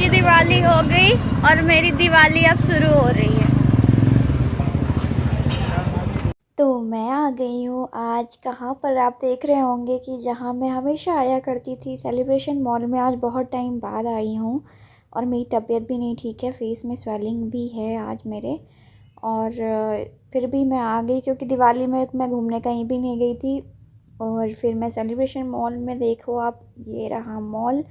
की दिवाली हो गई और मेरी दिवाली अब शुरू हो रही है। तो मैं आ गई हूँ आज कहाँ पर, आप देख रहे होंगे कि जहाँ मैं हमेशा आया करती थी, सेलिब्रेशन मॉल में। आज बहुत टाइम बाद आई हूँ और मेरी तबीयत भी नहीं ठीक है, फेस में स्वेलिंग भी है आज मेरे। और फिर भी मैं आ गई क्योंकि दिवाली में मैं घूमने कहीं भी नहीं गई थी। और फिर मैं सेलिब्रेशन मॉल में, देखो आप, ये रहा मॉल।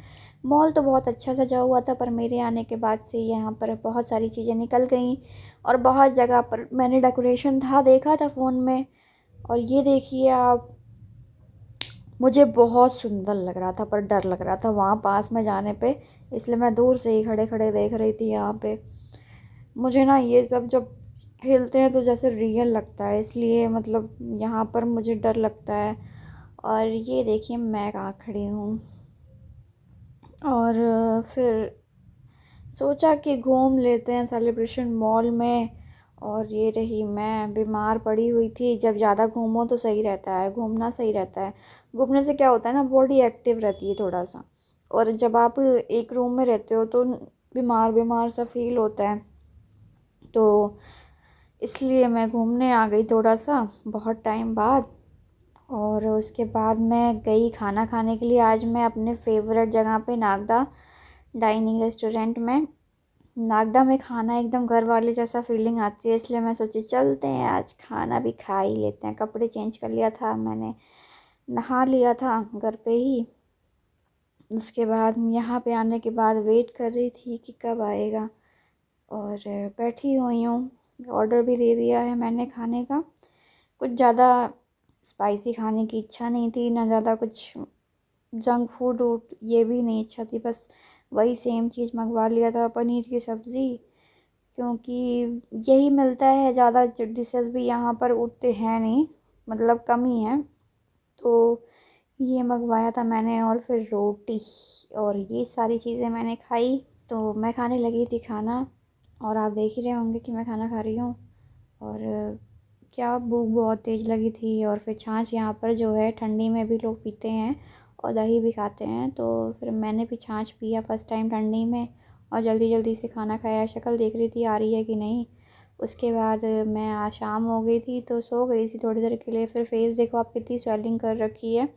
मॉल तो बहुत अच्छा सजा हुआ था, पर मेरे आने के बाद से यहाँ पर बहुत सारी चीज़ें निकल गई और बहुत जगह पर मैंने डेकोरेशन था देखा था फ़ोन में। और ये देखिए आप, मुझे बहुत सुंदर लग रहा था पर डर लग रहा था वहाँ पास में जाने पे, इसलिए मैं दूर से ही खड़े खड़े देख रही थी यहाँ पे। मुझे ना ये सब जब हिलते हैं तो जैसे रियल लगता है, इसलिए मतलब यहाँ पर मुझे डर लगता है। और ये देखिए मैं कहाँ खड़ी हूँ। और फिर सोचा कि घूम लेते हैं सेलिब्रेशन मॉल में। और ये रही मैं, बीमार पड़ी हुई थी। जब ज़्यादा घूमो तो सही रहता है, घूमना सही रहता है। घूमने से क्या होता है ना, बॉडी एक्टिव रहती है थोड़ा सा। और जब आप एक रूम में रहते हो तो बीमार बीमार सा फील होता है, तो इसलिए मैं घूमने आ गई थोड़ा सा बहुत टाइम बाद। और उसके बाद मैं गई खाना खाने के लिए। आज मैं अपने फेवरेट जगह पे, नागदा डाइनिंग रेस्टोरेंट में। नागदा में खाना एकदम घर वाले जैसा फीलिंग आती है, इसलिए मैं सोची चलते हैं आज खाना भी खा ही लेते हैं। कपड़े चेंज कर लिया था मैंने, नहा लिया था घर पे ही। उसके बाद यहाँ पे आने के बाद वेट कर रही थी कि कब आएगा, और बैठी हुई हूँ। ऑर्डर भी दे दिया है मैंने खाने का। कुछ ज़्यादा स्पाइसी खाने की इच्छा नहीं थी, ना ज़्यादा कुछ जंक फूड ये भी नहीं इच्छा थी। बस वही सेम चीज़ मंगवा लिया था, पनीर की सब्ज़ी, क्योंकि यही मिलता है। ज़्यादा डिशेस भी यहाँ पर उतने हैं नहीं, मतलब कम ही हैं। तो ये मंगवाया था मैंने, और फिर रोटी और ये सारी चीज़ें मैंने खाई। तो मैं खाने लगी थी खाना, और आप देख ही रहे होंगे कि मैं खाना खा रही हूँ। और क्या भूख बहुत तेज़ लगी थी। और फिर छाछ यहाँ पर जो है ठंडी में भी लोग पीते हैं और दही भी खाते हैं, तो फिर मैंने भी छाछ पिया फ़र्स्ट टाइम ठंडी में। और जल्दी जल्दी से खाना खाया, शक्ल देख रही थी आ रही है कि नहीं। उसके बाद मैं आज शाम हो गई थी तो सो गई थी थोड़ी देर के लिए। फिर फेस देखो आप, कितनी स्वेलिंग कर रखी है।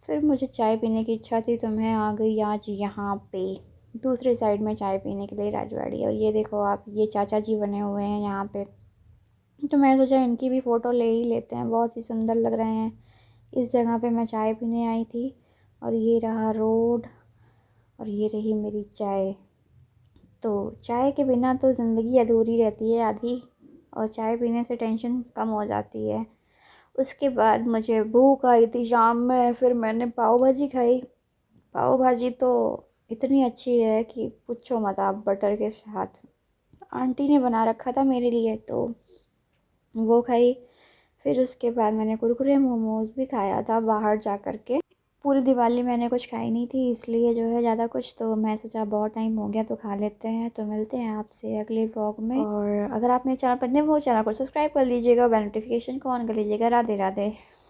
फिर मुझे चाय पीने की इच्छा थी तो मैं आ गई आज यहाँ पे दूसरे साइड में चाय पीने के लिए, राजवाड़ी। और ये देखो आप, ये चाचा जी बने हुए हैं यहाँ पे, तो मैंने सोचा इनकी भी फ़ोटो ले ही लेते हैं, बहुत ही सुंदर लग रहे हैं। इस जगह पे मैं चाय पीने आई थी। और ये रहा रोड, और ये रही मेरी चाय। तो चाय के बिना तो ज़िंदगी अधूरी रहती है आधी, और चाय पीने से टेंशन कम हो जाती है। उसके बाद मुझे भूख आई थी शाम में, फिर मैंने पाव भाजी खाई। पाव भाजी तो इतनी अच्छी है कि पूछो मत आप, बटर के साथ। आंटी ने बना रखा था मेरे लिए तो वो खाई। फिर उसके बाद मैंने कुरकुरे मोमोज भी खाया था बाहर जा कर के। पूरी दिवाली मैंने कुछ खाई नहीं थी, इसलिए जो है ज़्यादा कुछ, तो मैं सोचा बहुत टाइम हो गया तो खा लेते हैं। तो मिलते हैं आपसे अगले व्लॉग में। और अगर आप मेरे चैनल पर नए हो, चैनल को सब्सक्राइब कर लीजिएगा, बेल नोटिफिकेशन को ऑन कर लीजिएगा। राधे राधे।